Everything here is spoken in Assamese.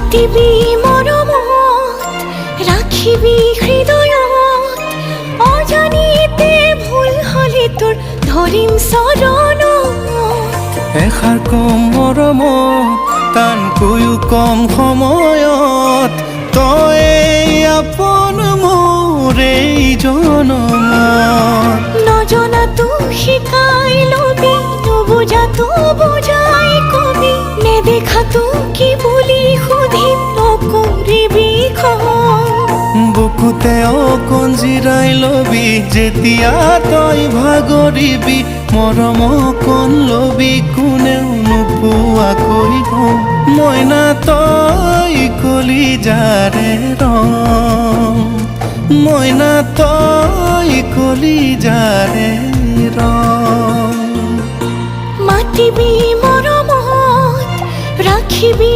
মাতিবি মৰমত, ৰাখিবি হৃদয়ত, অজানিতে ভুল হলে তোৰ ধৰিম চৰণত। এষাৰ কম মৰমত, টানকৈও কম সময়ত, তই আপোন মোৰ এই জনমত। নজনাতো শিকাই লবি, নুবুজাতো বুজাই কবি, নেদেখাতো কি বুলি সুধিম, নকৰিবি খং। বুকুতে অকণ জিৰাই লবি, যেতিয়া তই ভাগৰিবি, মৰম অকণ লবি, কোনেও নোপোৱাকৈ কম। মইনা তই কলিজাৰে ৰং, মইনা তই কলিজাৰে ৰং। মাতিবি মৰমত, ৰাখিবি